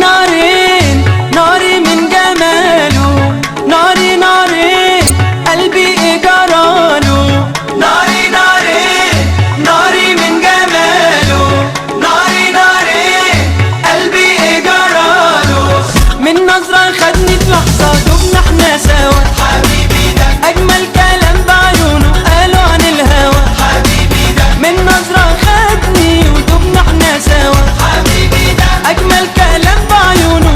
نارين ناري من جماله، ناري ناري قلبي ايه جراله، ناري ناري ناري من جماله، ناري ناري قلبي ايه جراله. من نظرة خدني في لحظة دبنا احنا سوا، حبيبي ده أجمل كلام بعيونه قالوا عن الهوى، حبيبي ده من نظرة خدني ودبنا احنا سوا، حبيبي ده أجمل كلام بعيونه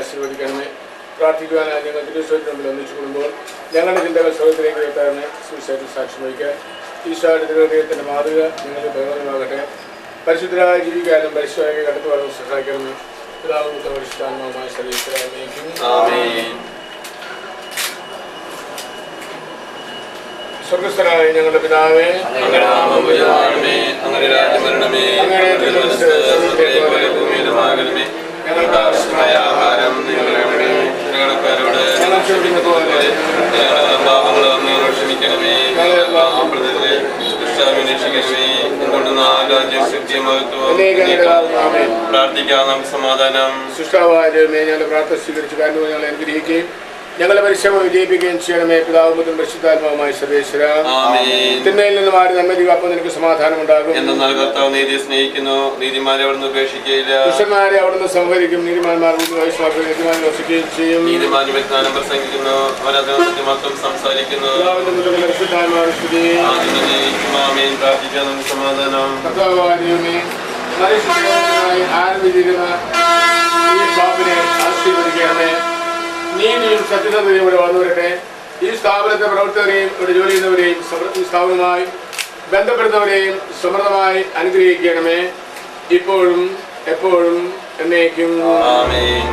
ആശീർവദിക്കണമേ. പ്രാർത്ഥിക്കുവാനായി ഞങ്ങൾ തിരുവനന്തപുരത്തിന് മുമ്പിൽ ഒന്നിച്ചു കൂടുമ്പോൾ ഞങ്ങളുടെ ചിന്തകൾ സ്വർഗത്തിലേക്ക് ഉയർത്താറിന് സുവിശേഷം സാക്ഷ്യം വഹിക്കാൻ ഈശോയുടെ തിരുഹൃദയത്തിൻ്റെ മാതൃക ഞങ്ങൾക്ക് പ്രയോജനമാകട്ടെ. പരിശുദ്ധരായി ജീവിക്കാനും പരിശുദ്ധമായി കടന്നു വരാൻ സഹായിക്കണമേ. പിതാവും പരിശുദ്ധാത്മാവുമായ സർവ്വേശ്വരനേക്കും ആമേൻ. സ്വർഗ്ഗസ്ഥനായ ഞങ്ങളുടെ പിതാവേ, അങ്ങയുടെ നാമം പൂജിതമാകണമേ. അങ്ങയുടെ രാജ്യം വരണമേ. അങ്ങയുടെ തിരുമനസ്സ് സ്വർഗ്ഗത്തിലെ പോലെ ഭൂമിയിലുമാകണമേ. ഞങ്ങൾക്ക് ആവശ്യമായ ആഹാരം ഞങ്ങളുടെ കടക്കാരോട് ഞങ്ങൾ ക്ഷമിക്കുന്നത് പോലെ ഞങ്ങളുടെ പാപങ്ങൾ അങ്ങ് ക്ഷമിക്കണമേ. പ്രാർത്ഥിക്കാം. നമുക്ക് സമാധാനം. സൃഷ്ടാവായ ദൈവമേ, ഞങ്ങളുടെ പ്രാർത്ഥന സ്വീകരിച്ച് കാരണം ഞങ്ങളെ അനുഗ്രഹിക്കുകയും ഞങ്ങളെ പരിശ്രമം വിജയിപ്പിക്കുകയും ചെയ്യണമേ. പിതാവുമ്പത്തും പരിശുദ്ധാത്മാവുമായ സർവേശ്വര. തിന്മയിൽ നിന്ന് മാറി നന്മ അപ്പോൾ നിനക്ക് സമാധാനം ഉണ്ടാകും. എന്നാൽ കർത്താവ് നീതിയെ സ്നേഹിക്കുന്നു, നീതിമാരെ അവിടുന്ന് ഉപേക്ഷിക്കുകയില്ല. പുരുഷന്മാരെ അവിടുന്ന് സംഹരിക്കും, നീതിമാന്മാർ നീതിമാൻ വസിക്കുകയും ചെയ്യും. നീതിമാൻ വിജ്ഞാനം പ്രസംഗിക്കുന്നു, അവൻ അതിനെ മാത്രം സംസാരിക്കുന്നു. പ്രാർത്ഥിക്കാൻ നമുക്ക് സമാധാനം. ആരംഭിച്ചിരുന്ന ഈ ഷോപ്പിനെ ആശീർവദിക്കണമേ. നീതിയും സത്യസന്ധതയും ഇവിടെ വന്നു വരട്ടെ. ഈ സ്ഥാപനത്തെ പ്രവർത്തകരെയും ഇവിടെ ജോലി ചെയ്യുന്നവരെയും ഈ സ്ഥാപനവുമായി ബന്ധപ്പെടുന്നവരെയും സമൃദ്ധമായി അനുഗ്രഹിക്കണമേ, ഇപ്പോഴും എപ്പോഴും എന്നേക്കും ആമേൻ.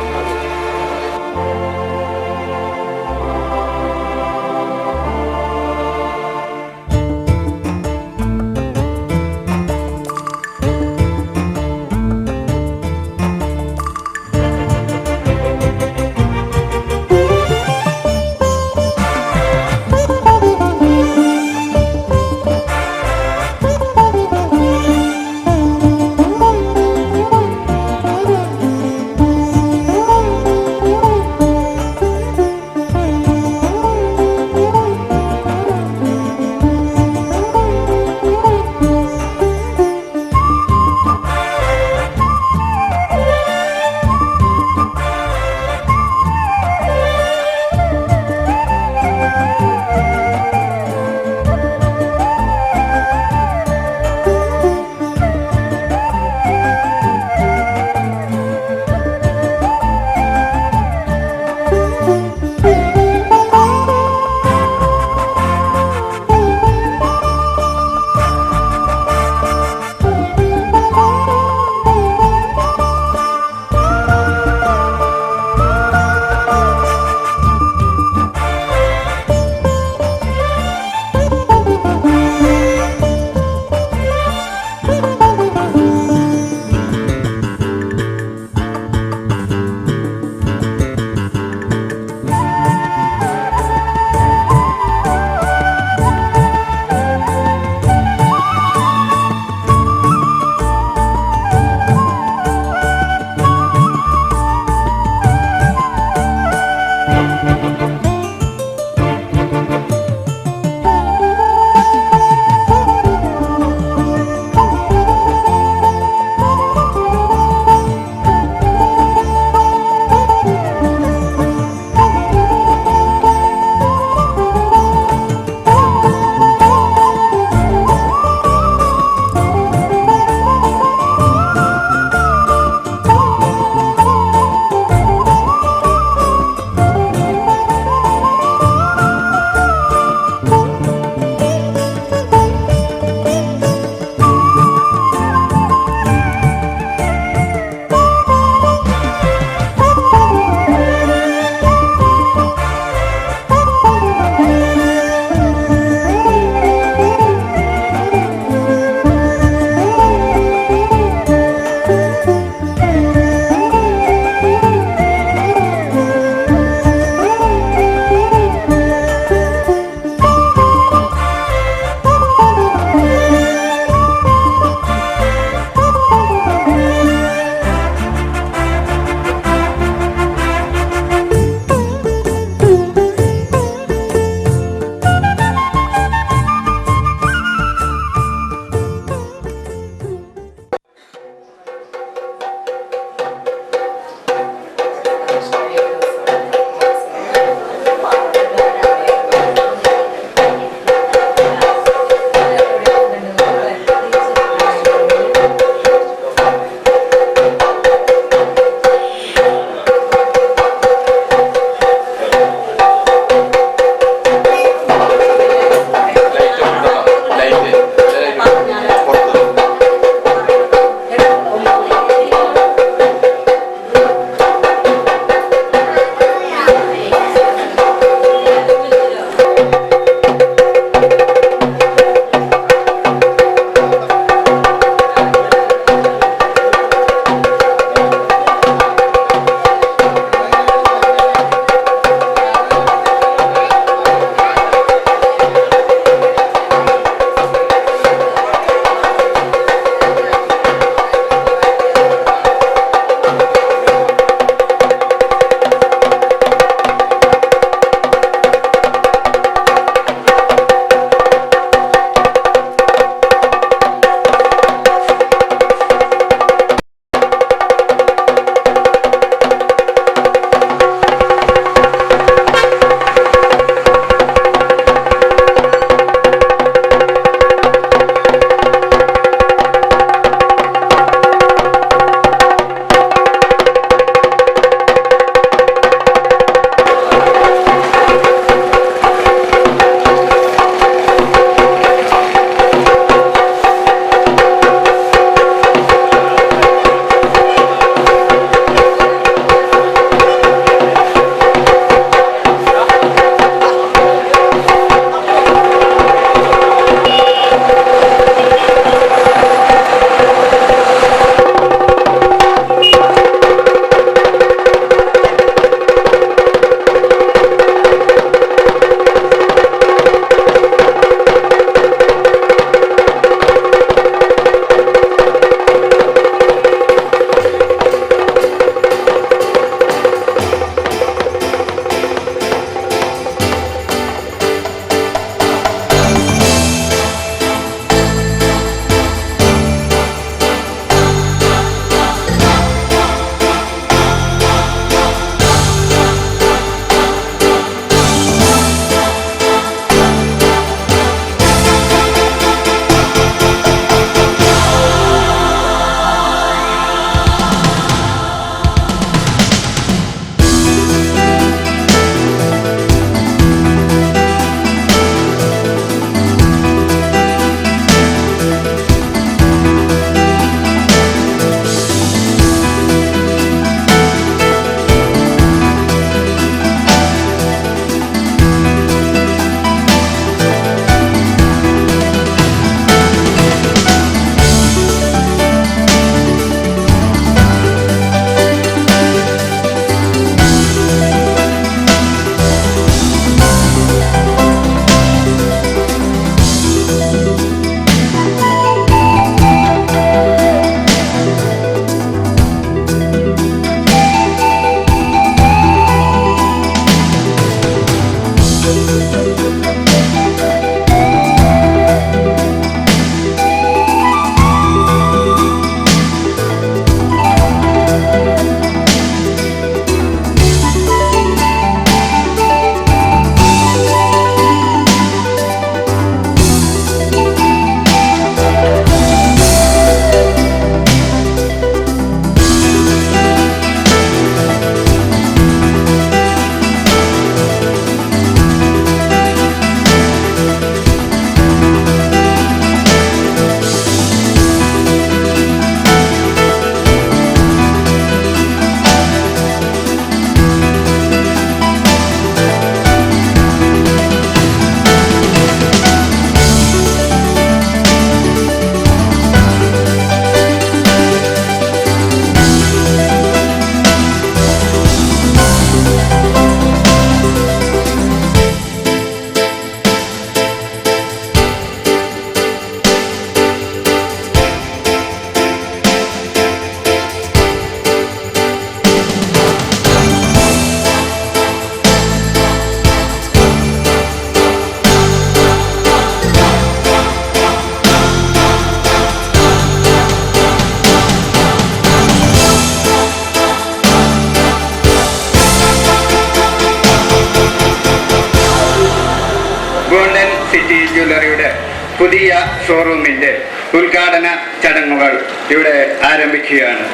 പുതിയ ഷോറൂമിൻ്റെ ഉദ്ഘാടന ചടങ്ങുകൾ ഇവിടെ ആരംഭിക്കുകയാണ്.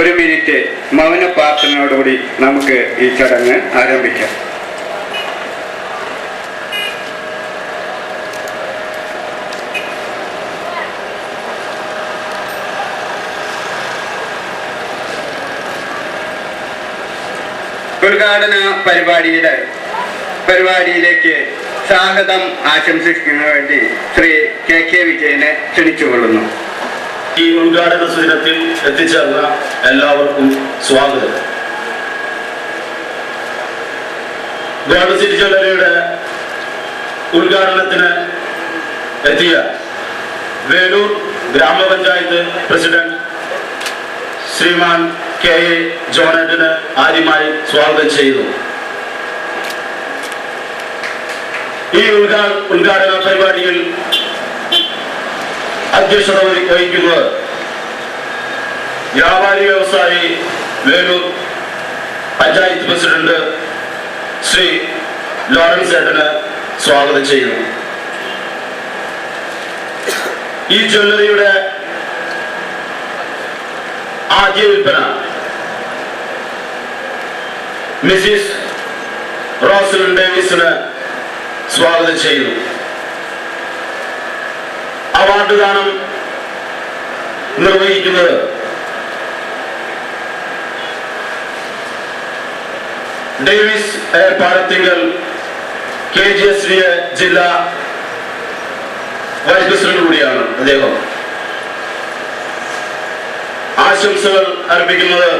ഒരു മിനിറ്റ് മൗന പ്രാർത്ഥനയോടുകൂടി നമുക്ക് ഈ ചടങ്ങ് ആരംഭിക്കാം. ഉദ്ഘാടന പരിപാടിയിലേക്ക് സ്വാഗതം ആശംസിക്കുന്നതിന് വേണ്ടി ശ്രീ കെ വിജയനെ ക്ഷണിച്ചുകൊള്ളുന്നു. ഈ ഉദ്ഘാടന സുദിനത്തിൽ എത്തിച്ചേർന്ന എല്ലാവർക്കും സ്വാഗതം. ഗോൾഡ് സിറ്റി ജ്വല്ലറിയുടെ ഉദ്ഘാടനത്തിന് എത്തിയ വേലൂർ ഗ്രാമപഞ്ചായത്ത് പ്രസിഡന്റ് ശ്രീമാൻ കെ എ ജോണറ്റിന് ആദ്യമായി സ്വാഗതം ചെയ്യുന്നു. ഈ ഉദ്ഘാടന പരിപാടിയിൽ അധ്യക്ഷത വഹിക്കുന്നത് വ്യാപാരി വ്യവസായി വേലൂർ പഞ്ചായത്ത് പ്രസിഡന്റ് ശ്രീ ലോറൻസ് ഏട്ടന് സ്വാഗതം ചെയ്യുന്നു. ഈ ജ്വല്ലറിയുടെ ആദ്യ വിൽപ്പന മിസിസ് റോസലിൻ ഡേവിസിന് സ്വാഗതം ചെയ്യുന്നു. അവാർഡ് ദാനം നിർവഹിക്കുന്നത് ഡേവിസ് പാടത്തിങ്കൽ KGSDA ജില്ലാ വൈസ് പ്രസിഡന്റ് കൂടിയാണ് അദ്ദേഹം. ആശംസകൾ അർപ്പിക്കുന്നത്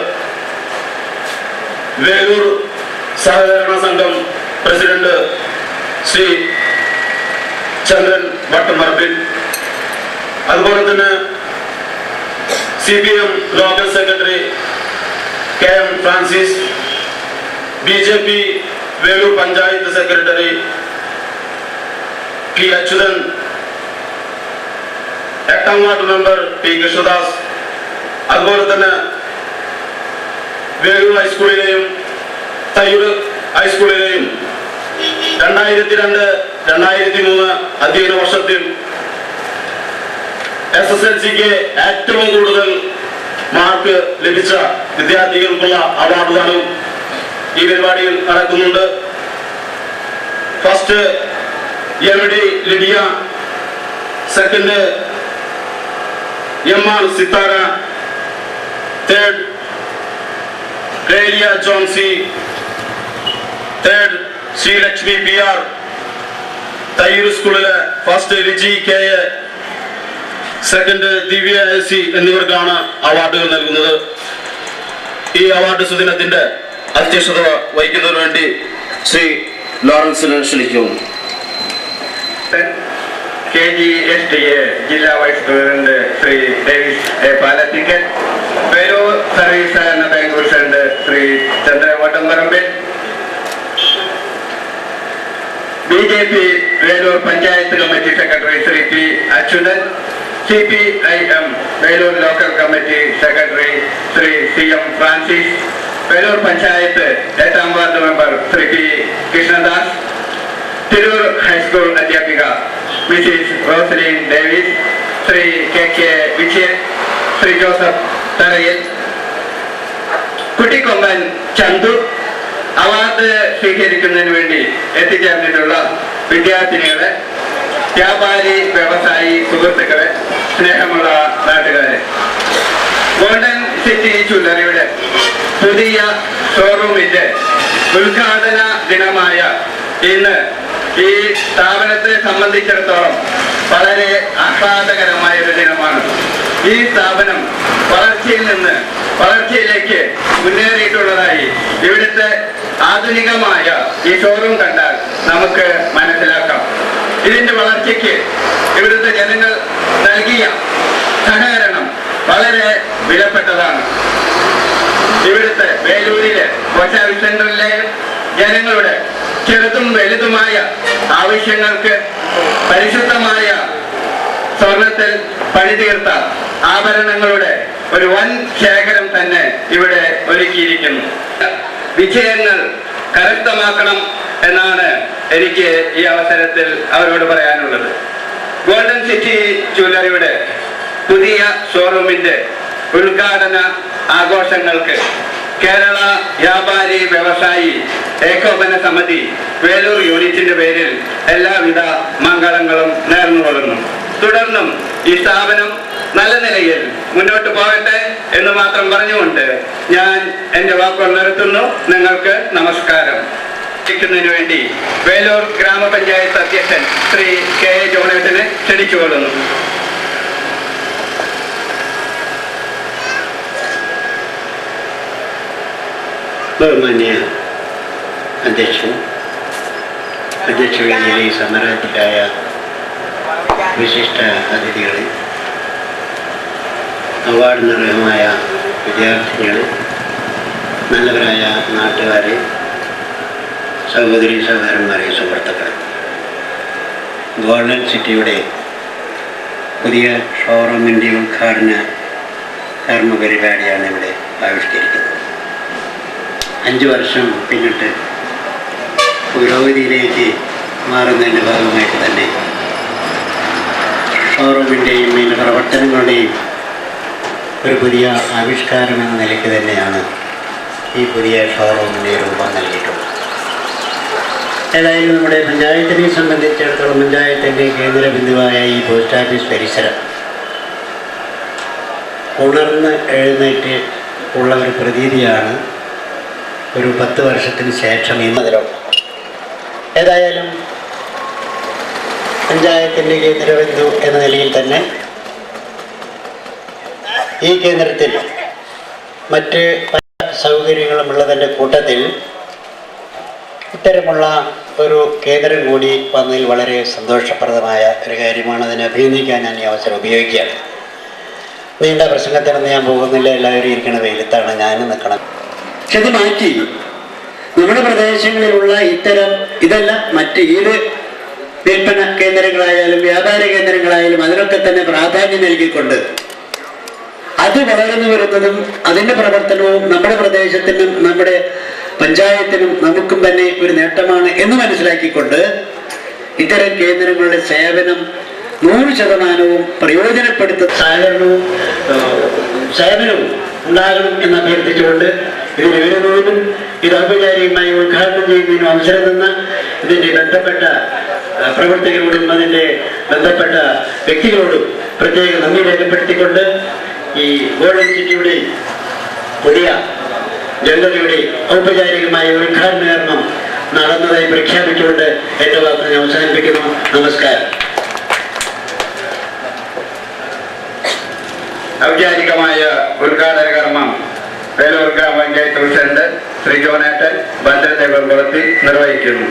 വേലൂർ സഹകരണ സംഘം പ്രസിഡന്റ് ശ്രീ ചന്ദ്രൻ വട്ടമർപ്പിൽ, അതുപോലെ തന്നെ CPM local secretary KM Francis, BJP Velur panchayat secretary P Achuthan, 8ാം ward member P Krishnadas, അതുപോലെ തന്നെ വേലൂർ ഹൈസ്കൂളിലെയും തയ്യൂർ ഹൈസ്കൂളിലെയും 2002-2003 അധ്യയന വർഷത്തിൽ SSLCക്ക് ഏറ്റവും കൂടുതൽ മാർക്ക് ലഭിച്ച വിദ്യാർത്ഥികൾക്കുള്ള അവാർഡ് ദാനം ഈ പരിപാടിയിൽ നടക്കുന്നുണ്ട്. First MD Lidiya, second MR Sithara, third Reliya Johnsy, third Sreelakshmi PR, Thayyur സ്കൂളിലെ first Liji KA, second Divya LC എന്നിവർക്കാണ് അവാർഡുകൾ നൽകുന്നത്. ഈ അവാർഡ് സുദിനത്തിന്റെ അധ്യക്ഷത വഹിക്കുന്നതിന് വേണ്ടി ശ്രീ ലോറൻസിനെ ക്ഷണിക്കുന്നു. KGSDA ജില്ലാ vice president Shri Davis A Palathikkal, Velur service സഹകരണ bank president Shri Chandran Vattamparambil, BJP Velur panchayat committee secretary Shri P Achuthan, CPIM Velur local committee secretary Shri CM Francis, Velur panchayat 8ാം ward member Shri P Krishnadas, Tirur high school അധ്യാപിക Mrs Rosalind Davis, Shri KK Vijayan, Shri Joseph Tharayil, Kuttikomban Chandu. Award സ്വീകരിക്കുന്നതിന് വേണ്ടി എത്തിച്ചേർന്നിട്ടുള്ള വിദ്യാർത്ഥിനികളെ, വ്യാപാരി വ്യവസായി സുഹൃത്തുക്കളെ, സ്നേഹമുള്ള നാട്ടുകാരെ, ഗോൾഡൻ സിറ്റി ജ്വല്ലറിയുടെ പുതിയ ഷോറൂമിന്റെ ഉദ്ഘാടന ദിനമായ ഇന്ന് ഈ സ്ഥാപനത്തെ സംബന്ധിച്ചിടത്തോളം വളരെ ആഹ്ലാദകരമായ ഒരു ദിനമാണ്. ഈ സ്ഥാപനം വളർച്ചയിൽ നിന്ന് വളർച്ചയിലേക്ക് മുന്നേറിയിട്ടുള്ളതായി ഇവിടുത്തെ ആധുനികമായ ഈ ഷോറൂം കണ്ടാൽ നമുക്ക് മനസ്സിലാക്കാം. ഇതിന്റെ വളർച്ചയ്ക്ക് ഇവിടുത്തെ ജനങ്ങൾ നൽകിയ സഹകരണം വളരെ വിലപ്പെട്ടതാണ്. ഇവിടുത്തെ വേലൂരിലെ കോശാവി സെന്ററിലെ ജനങ്ങളുടെ ചെറുതും വലുതുമായ ആവശ്യങ്ങൾക്ക് പരിശുദ്ധമായ സ്വർണത്തിൽ പണിതീർത്ത ആഭരണങ്ങളുടെ ഒരു വൻ ശേഖരം തന്നെ ഇവിടെ ഒരുക്കിയിരിക്കുന്നു. വിജയങ്ങൾ കരസ്ഥമാക്കണം എന്നാണ് എനിക്ക് ഈ അവസരത്തിൽ അവരോട് പറയാനുള്ളത്. ഗോൾഡൻ സിറ്റി ജ്വല്ലറിയുടെ പുതിയ ഷോറൂമിന്റെ ഉദ്ഘാടന ആഘോഷങ്ങൾക്ക് കേരള വ്യാപാരി വ്യവസായി ഏകോപന സമിതി വേലൂർ യൂണിറ്റിന്റെ പേരിൽ എല്ലാവിധ മംഗളങ്ങളും നേർന്നുകൊള്ളുന്നു. തുടർന്നും ഈ സ്ഥാപനം നല്ല നിലയിൽ മുന്നോട്ട് പോകട്ടെ എന്ന് മാത്രം പറഞ്ഞുകൊണ്ട് ഞാൻ എൻ്റെ വാക്കുകൾ നിർത്തുന്നു. നിങ്ങൾക്ക് നമസ്കാരം. ിന് വേണ്ടി വേലൂർ ഗ്രാമപഞ്ചായത്ത് അധ്യക്ഷൻ ശ്രീ കെ എ ജോണേട്ടനെ ക്ഷണിച്ചുകൊള്ളുന്നു. ബഹുമാന്യ അധ്യക്ഷവേദിയിലെ സമരാധികായ വിശിഷ്ട അതിഥികളെ, അവാർഡ് നിർവഹമായ വിദ്യാർത്ഥികളെ, നല്ലവരായ നാട്ടുകാരെ, സഹോദരി സഹോദരന്മാരെ, സുഹൃത്തുക്കളെ, ഗോൾഡൻ സിറ്റിയുടെ പുതിയ ഷോറൂമിൻ്റെ ഉദ്ഘാടന കർമ്മപരിപാടിയാണ് ഇവിടെ ആവിഷ്കരിക്കുന്നത്. 5 വർഷം പിന്നിട്ട് പുരോഗതിയിലേക്ക് മാറുന്നതിൻ്റെ ഭാഗമായിട്ട് തന്നെ ഷോറൂമിൻ്റെയും ഇതിൻ്റെ പ്രവർത്തനങ്ങളുടെയും ഒരു പുതിയ ആവിഷ്കാരം എന്ന നിലയ്ക്ക് തന്നെയാണ് ഈ പുതിയ ഷോറൂമിൻ്റെ രൂപം നൽകിയിട്ടുള്ളത്. ഏതായാലും നമ്മുടെ പഞ്ചായത്തിനെ സംബന്ധിച്ചിടത്തോളം പഞ്ചായത്തിൻ്റെ കേന്ദ്ര ബിന്ദുവായ ഈ പോസ്റ്റ് ഓഫീസ് പരിസരം ഉണർന്ന് എഴുന്നേറ്റ് ഉള്ള ഒരു പ്രതീതിയാണ് ഒരു 10 വർഷത്തിന് ശേഷം ഇന്നതിലുണ്ട്. ഏതായാലും പഞ്ചായത്തിൻ്റെ കേന്ദ്രബിന്ദു എന്ന നിലയിൽ തന്നെ ഈ കേന്ദ്രത്തിൽ മറ്റ് പല സൗകര്യങ്ങളുമുള്ളതിൻ്റെ കൂട്ടത്തിൽ ഇത്തരമുള്ള ഒരു കേന്ദ്രം കൂടി വന്നതിൽ വളരെ സന്തോഷപ്രദമായ ഒരു കാര്യമാണ്. അതിനെ അഭിനന്ദിക്കാൻ ഞാൻ ഈ അവസരം ഉപയോഗിക്കുകയാണ്. നീണ്ട പ്രസംഗത്തിനൊന്നും ഞാൻ പോകുന്നില്ല. എല്ലാവരും ഇരിക്കണ വെയിലത്താണ്, ഞാനും നിൽക്കണം. പക്ഷെ ഇത് മാറ്റി നമ്മുടെ പ്രദേശങ്ങളിലുള്ള ഇതല്ല മറ്റ് ഏത് വിൽപ്പന കേന്ദ്രങ്ങളായാലും വ്യാപാര കേന്ദ്രങ്ങളായാലും അതിനൊക്കെ തന്നെ പ്രാധാന്യം നൽകിക്കൊണ്ട് അത് വളർന്നു വരുന്നതും അതിൻ്റെ പ്രവർത്തനവും നമ്മുടെ പ്രദേശത്തിനും നമ്മുടെ പഞ്ചായത്തിനും നമുക്കും തന്നെ ഒരു നേട്ടമാണ് എന്ന് മനസ്സിലാക്കിക്കൊണ്ട് ഇത്തരം കേന്ദ്രങ്ങളുടെ സേവനം 100% പ്രയോജനപ്പെടുത്തുന്ന സഹകരണവും സേവനവും ഉണ്ടാകണം എന്ന് അഭ്യർത്ഥിച്ചുകൊണ്ട് ഇതിന് വരുന്നതിനും ഇത് ഔപചാരികമായി ഉദ്ഘാടനം ചെയ്യുന്നതിനും അവസരം തന്ന ഇതിൻ്റെ ബന്ധപ്പെട്ട പ്രവർത്തകരോടും അതിൻ്റെ ബന്ധപ്പെട്ട വ്യക്തികളോടും പ്രത്യേക നന്ദി രേഖപ്പെടുത്തിക്കൊണ്ട് ഈ ഗോൾഡൻ സിറ്റിയുടെ പുതിയ ജ്വല്ലറിയുടെ ഔപചാരികമായ ഉദ്ഘാടന കർമ്മം നടന്നതായി പ്രഖ്യാപിച്ചുകൊണ്ട് എൻ്റെ വാക്കുകൾ അവസാനിപ്പിക്കുന്നു. നമസ്കാരം. ഔപചാരികമായ ഉദ്ഘാടന കർമ്മം വേലൂർ ഗ്രാമപഞ്ചായത്ത് പ്രസിഡന്റ് ശ്രീ ജോണേട്ടൻ ഭദ്രദേവകുളത്തിൽ നിർവഹിക്കുന്നു.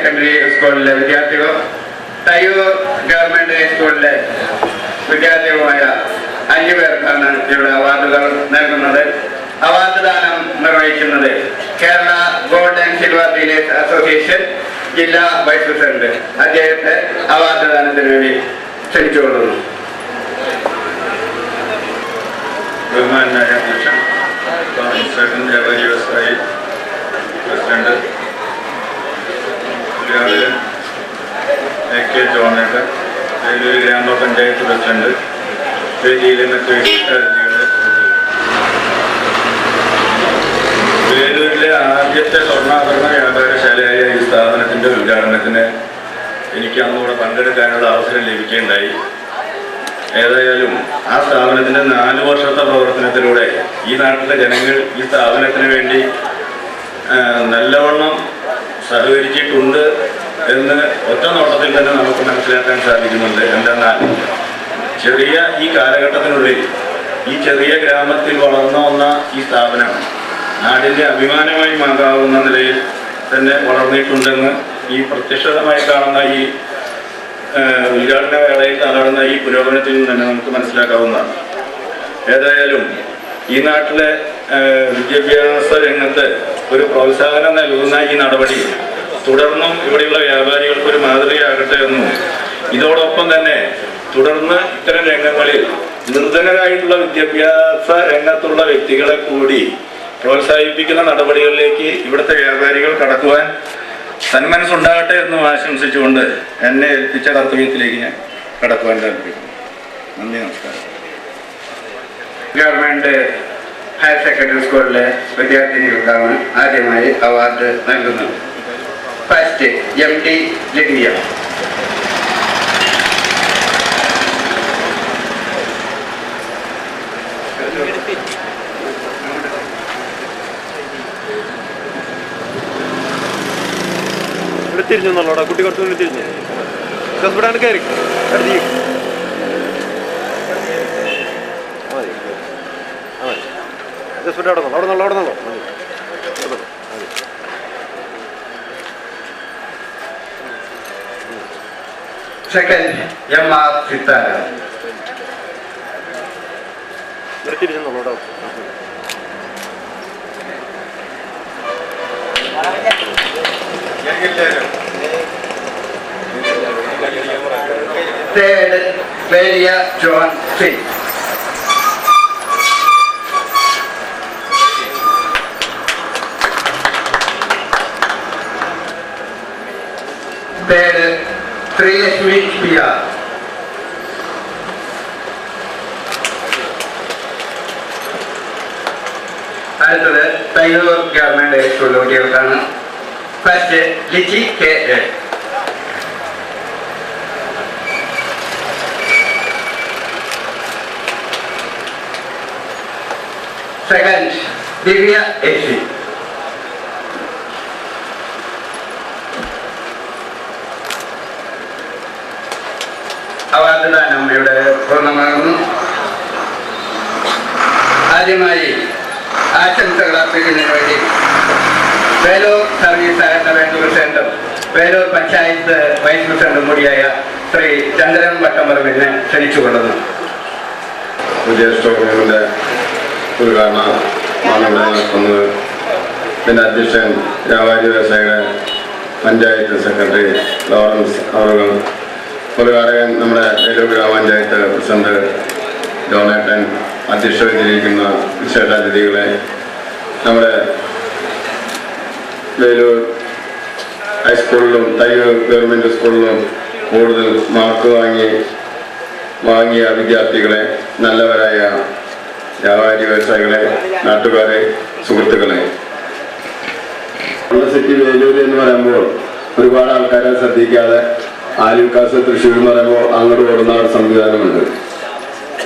സെക്കൻഡറി സ്കൂളിലെ വിദ്യാർത്ഥികളും തയ്യൂർ ഗവൺമെന്റ് ഹൈസ്കൂളിലെ വിദ്യാർത്ഥികളുമായ 5 പേർക്കാണ് ഇവിടെ അവാർഡുകൾ നൽകുന്നത്. അവാർഡ് ദാനം നിർവഹിക്കുന്നത് Kerala gold and silver dealers association ജില്ലാ വൈസ് പ്രസിഡന്റ്. അദ്ദേഹത്തെ അവാർഡ് ദാനത്തിന് വേണ്ടി ക്ഷണിച്ചുകൊള്ളുന്നു. ബഹുമാനായ അധ്യക്ഷൻ, വ്യാപാരി വ്യവസായി പ്രസിഡന്റ് AK ജോണേട്ടൻ, വേലൂർ ഗ്രാമപഞ്ചായത്ത് പ്രസിഡന്റ്, വേദിയിലെ മറ്റു വേലൂരിലെ ആദ്യത്തെ സ്വർണ്ണാഭരണ വ്യാപാരശാലയായ ഈ സ്ഥാപനത്തിന്റെ ഉദ്ഘാടനത്തിന് എനിക്ക് അന്നുകൂടെ പങ്കെടുക്കാനുള്ള അവസരം ലഭിക്കുകയുണ്ടായി. ഏതായാലും ആ സ്ഥാപനത്തിന്റെ 4 വർഷത്തെ പ്രവർത്തനത്തിലൂടെ ഈ നാട്ടിലെ ജനങ്ങൾ ഈ സ്ഥാപനത്തിന് വേണ്ടി നല്ലവണ്ണം സഹകരിച്ചിട്ടുണ്ട് എന്ന് ഒറ്റ നോട്ടത്തിൽ തന്നെ നമുക്ക് മനസ്സിലാക്കാൻ സാധിക്കുന്നുണ്ട്. എന്തെന്നാൽ ചെറിയ ഈ കാലഘട്ടത്തിനുള്ളിൽ ഈ ചെറിയ ഗ്രാമത്തിൽ വളർന്നു വന്ന ഈ സ്ഥാപനം നാടിൻ്റെ അഭിമാനമായി മാറാവുന്ന നിലയിൽ തന്നെ വളർന്നിട്ടുണ്ടെന്ന് ഈ പ്രത്യക്ഷമായി കാണുന്ന ഈ ഉദ്ഘാടന വേളയിൽ കാണുന്ന ഈ പുരോഗമനത്തിൽ നിന്ന് തന്നെ നമുക്ക് മനസ്സിലാക്കാവുന്നതാണ്. ഏതായാലും ഈ നാട്ടിലെ വിദ്യാഭ്യാസ രംഗത്ത് ഒരു പ്രോത്സാഹനം നൽകുന്ന ഈ നടപടി തുടർന്നും ഇവിടെയുള്ള വ്യാപാരികൾക്ക് ഒരു മാതൃകയാകട്ടെ എന്നും ഇതോടൊപ്പം തന്നെ തുടർന്ന് ഇത്തരം രംഗങ്ങളിൽ നിർധനരായിട്ടുള്ള വിദ്യാഭ്യാസ രംഗത്തുള്ള വ്യക്തികളെ കൂടി പ്രോത്സാഹിപ്പിക്കുന്ന നടപടികളിലേക്ക് ഇവിടുത്തെ വ്യാപാരികൾ കടക്കുവാൻ സന്മനസ്സുണ്ടാകട്ടെ എന്നും ആശംസിച്ചുകൊണ്ട് എന്നെ ഏൽപ്പിച്ച കർത്തവ്യത്തിലേക്ക് ഞാൻ കടക്കുവാൻ താല്പര്യപ്പെടുന്നു. നന്ദി, നമസ്കാരം. ഗവൺമെന്റ് ഹയർ സെക്കൻഡറി സ്കൂളിലെ വിദ്യാർത്ഥിനികൾക്കാണ് ആദ്യമായി അവാർഡ് നൽകുന്നത്. First MD Livia. തിരിഞ്ഞോടാ കുട്ടി കുറച്ച് മുന്നിൽ തിരിഞ്ഞു ഹസ്ബൻഡാണ് കയറി ഹസ്ബൻഡ് അവിടെ നിന്നോ സെക്കൻഡ് MR സിത്താര. തിരിഞ്ഞോടാ third Veliya Johnsy. Third Sreelakshmi PR. അടുത്തത് തൈയൂർ ഗവൺമെന്റ് ഹൈസ്കൂളിലെ കുട്ടികൾക്കാണ്. First Lichi KA. Second Divya AC. Award ദാനം ഇവിടെ പൂർണ്ണമാകുന്നു. ആദ്യമായി ആശംസകൾ അർപ്പിക്കുന്നതിന് വേണ്ടി വേലൂർ സർവീസ് സഹകരണ ബാങ്ക് പ്രസിഡന്റും വേലൂർ പഞ്ചായത്ത് വൈസ് പ്രസിഡന്റും കൂടിയായ ശ്രീ ചന്ദ്രൻ വട്ടമറവിനെ ക്ഷണിച്ചുകൊള്ളുന്നു. പുതിയ സ്റ്റോറിന്റെ ഉദ്ഘാടനമാണ് ഇവിടെ നടക്കുന്നത്. പിന്നെ അധ്യക്ഷൻ വ്യാപാരി വ്യവസായിയുടെ പഞ്ചായത്ത് സെക്രട്ടറി ലോറൻസ് അവർ, ഉദ്ഘാടകൻ നമ്മുടെ വേലൂർ ഗ്രാമപഞ്ചായത്ത് പ്രസിഡന്റ് ജോണേട്ടൻ, അധ്യക്ഷത വഹിച്ചിരിക്കുന്ന വിശേഷാതിഥികളെ, നമ്മുടെ വേലൂർ ഹൈസ്കൂളിലും തയ്യൂർ ഗവൺമെൻറ് സ്കൂളിലും കൂടുതൽ മാർക്ക് വാങ്ങിയ വിദ്യാർത്ഥികളെ, നല്ലവരായ വ്യാപാരി വ്യവസായികളെ, നാട്ടുകാരെ, സുഹൃത്തുക്കളെ. സിറ്റി വേലൂർ എന്ന് പറയുമ്പോൾ ഒരുപാട് ആൾക്കാരെ ശ്രദ്ധിക്കാതെ ആലുക്കാസ് തൃശ്ശൂർ എന്ന് പറയുമ്പോൾ അങ്ങോട്ട് ഓടുന്ന ഒരു സംവിധാനമുണ്ട്.